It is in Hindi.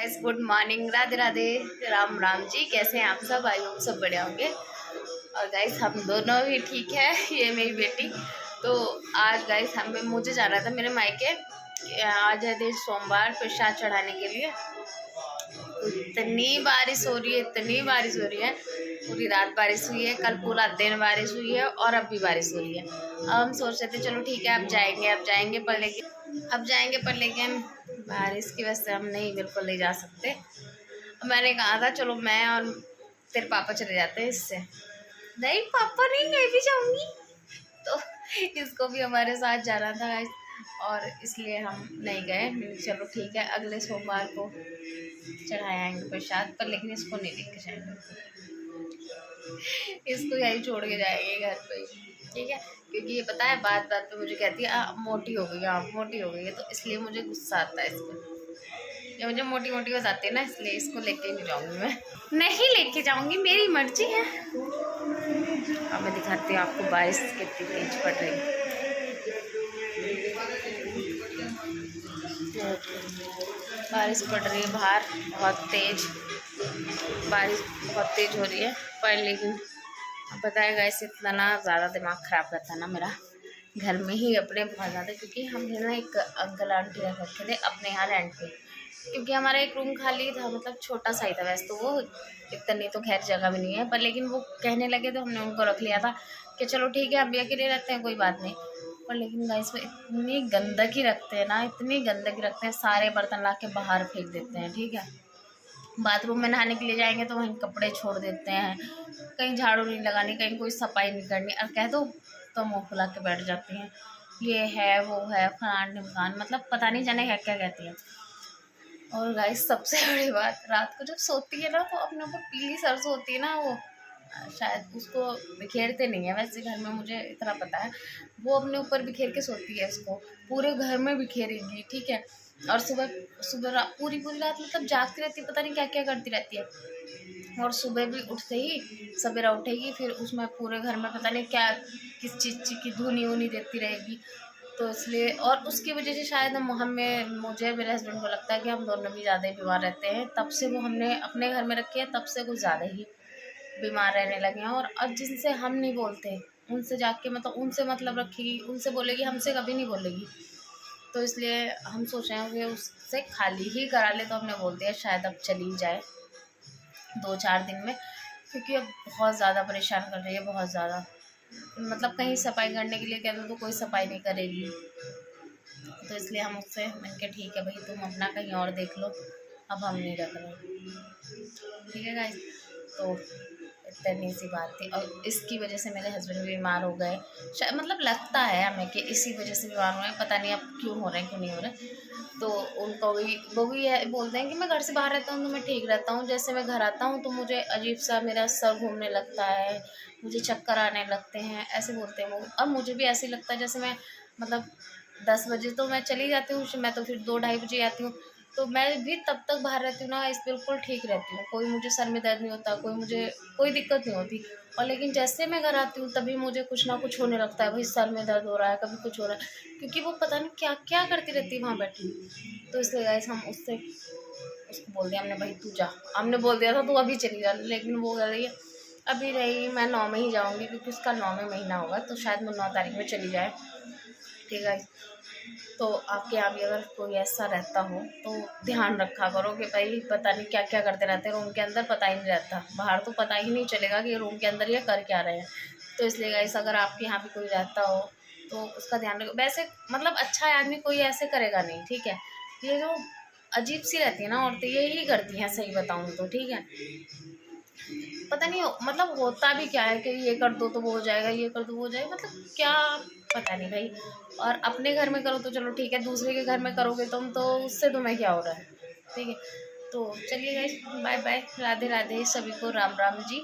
Guys, good morning, Radhe Radhe, Ram Ram ji. कैसे हैं आप सब? आई होप सब बढ़िया होंगे। और गाइस हम दोनों भी ठीक है। ये मेरी बेटी। तो आज गाइस मुझे जाना था मेरे मायके। आज है दिन सोमवार, प्रसाद चढ़ाने के लिए। तो इतनी बारिश हो रही है, इतनी बारिश हो रही है। पूरी रात बारिश हुई है, कल पूरा दिन बारिश हुई है और अब भी बारिश हुई है। अब हम सोच रहे थे चलो ठीक है अब जाएंगे पर लेकिन बारिश की वजह से हम नहीं, बिल्कुल नहीं जा सकते। मैंने कहा था चलो मैं और तेरे पापा चले जाते हैं इससे। नहीं पापा नहीं, मैं भी जाऊंगी। तो इसको भी हमारे साथ जाना था गाइस, और इसलिए हम नहीं गए। चलो ठीक है, अगले सोमवार को चढ़ाए आएंगे प्रसाद पर, लेकिन इसको नहीं लेके जाएंगे। इसको यही छोड़ के जाएंगे घर पे, ठीक है। क्योंकि ये पता है बात बात पे मुझे कहती है मोटी हो गई, आप मोटी हो गई है। तो इसलिए मुझे गुस्सा आता है इसको। ये मुझे मोटी मोटी हो जाती है ना, इसलिए इसको लेके नहीं जाऊंगी। मैं नहीं लेके जाऊंगी, मेरी मर्जी है। अब मैं दिखाती हूँ आपको बारिश कितनी तेज पड़ रही है। बारिश पड़ रही है बाहर, बहुत तेज बारिश, बहुत तेज हो रही है। पर लेकिन बताएगा इसे इतना ना ज़्यादा दिमाग ख़राब करता ना मेरा घर में ही अपने बहुत ज़्यादा। क्योंकि हमने ना एक अंकल आंटी रख रखे थे अपने यहाँ रेंट पे। क्योंकि हमारा एक रूम खाली था, मतलब छोटा सा ही था वैसे तो वो, इतनी तो खैर जगह भी नहीं है। पर लेकिन वो कहने लगे तो हमने उनको रख लिया था कि चलो ठीक है हम भी अकेले रहते हैं, कोई बात नहीं। पर लेकिन गाइस वो इतनी गंदगी रखते हैं ना, इतनी गंदगी रखते हैं, सारे बर्तन ला के बाहर फेंक देते हैं, ठीक है। बाथरूम में नहाने के लिए जाएंगे तो वहीं कपड़े छोड़ देते हैं, कहीं झाड़ू नहीं लगानी, कहीं कोई सफाई नहीं करनी, और कह दो तो मुँह फुला के बैठ जाती हैं, ये है वो है फलान ढिमकान, मतलब पता नहीं जाने क्या क्या कहती है। और गाइस सबसे बड़ी बात, रात को जब सोती है ना तो अपने ऊपर पीली सरसों होती है ना, वो शायद उसको बिखेरते नहीं है वैसे घर में, मुझे इतना पता है। वो अपने ऊपर बिखेर के सोती है, उसको पूरे घर में बिखेरेगी, ठीक है। और सुबह सुबह पूरी पूरी रात मतलब जागती रहती है, पता नहीं क्या क्या करती रहती है। और सुबह भी उठते ही सवेरा उठेगी, फिर उसमें पूरे घर में पता नहीं क्या किस चीज़ की धुनी वुनी देती रहेगी। तो इसलिए, और उसकी वजह से शायद हमें, मुझे मेरे हस्बैंड को लगता है कि हम दोनों भी ज़्यादा ही बीमार रहते हैं। तब से वो हमने अपने घर में रखी है, तब से कुछ ज़्यादा ही बीमार रहने लगे हैं। और अब जिनसे हम नहीं बोलते उनसे जाके मतलब उनसे मतलब रखेगी, उनसे बोलेगी, हमसे कभी नहीं बोलेगी। तो इसलिए हम सोच रहे हैं कि उससे खाली ही करा ले। तो हमने बोल दिया शायद अब चली जाए 2-4 दिन में, क्योंकि अब बहुत ज़्यादा परेशान कर रही है, बहुत ज़्यादा। मतलब कहीं सफाई करने के लिए कह दो तो कोई सफाई नहीं करेगी। तो इसलिए हम उससे मैंने कहा ठीक है भाई तुम अपना कहीं और देख लो, अब हम नहीं रख रहे, ठीक है गाइस। तो इतनी सी बात थी, और इसकी वजह से मेरे हस्बैंड भी बीमार हो गए। शायद मतलब लगता है हमें कि इसी वजह से बीमार हो रहे हैं, पता नहीं अब क्यों हो रहे हैं क्यों नहीं हो रहे। तो उनको भी वो भी बोलते हैं कि मैं घर से बाहर रहता हूँ तो मैं ठीक रहता हूँ, जैसे मैं घर आता हूँ तो मुझे अजीब सा मेरा सर घूमने लगता है, मुझे चक्कर आने लगते हैं, ऐसे बोलते हैं वो। और मुझे भी ऐसे ही लगता है, जैसे मैं मतलब 10 बजे तो मैं चली जाती हूँ, मैं तो फिर 2-2:30 बजे आती हूँ। तो मैं भी तब तक बाहर रहती हूँ ना, इस बिल्कुल ठीक रहती हूँ, कोई मुझे सर में दर्द नहीं होता, मुझे कोई दिक्कत नहीं होती। और लेकिन जैसे मैं घर आती हूँ तभी मुझे कुछ ना कुछ होने लगता है, भाई सर में दर्द हो रहा है, कभी कुछ हो रहा है, क्योंकि वो पता नहीं क्या क्या करती रहती है वहाँ बैठी। तो इसलिए गाइस हम उसको बोल दिया हमने, भाई तू जा। हमने बोल दिया था तू अभी चली जा, लेकिन वो कह रही है अभी नहीं, मैं 9 में ही जाऊँगी, क्योंकि उसका 9वें महीना होगा, तो शायद वो 9 तारीख में चली जाए, ठीक है। तो आपके यहाँ भी अगर कोई ऐसा रहता हो तो ध्यान रखा करो कि भाई पता नहीं क्या क्या करते रहते हैं रूम के अंदर, पता ही नहीं रहता, बाहर तो पता ही नहीं चलेगा कि रूम के अंदर ये कर क्या रहे हैं। तो इसलिए गाइस अगर आपके यहाँ भी कोई रहता हो तो उसका ध्यान रखो। वैसे मतलब अच्छा आदमी कोई ऐसे करेगा नहीं, ठीक है। ये जो अजीब सी रहती है ना औरतें, यही करती हैं, सही बताऊँ तो, ठीक है। पता नहीं मतलब होता भी क्या है कि ये कर दो तो वो हो जाएगा, ये कर दो वो हो जाएगा, मतलब क्या, पता नहीं भाई। और अपने घर में करो तो चलो ठीक है, दूसरे के घर में करोगे तुम तो उससे तुम्हें क्या हो रहा है, ठीक है। तो चलिए guys, bye bye, Radhe Radhe, सभी को राम राम जी।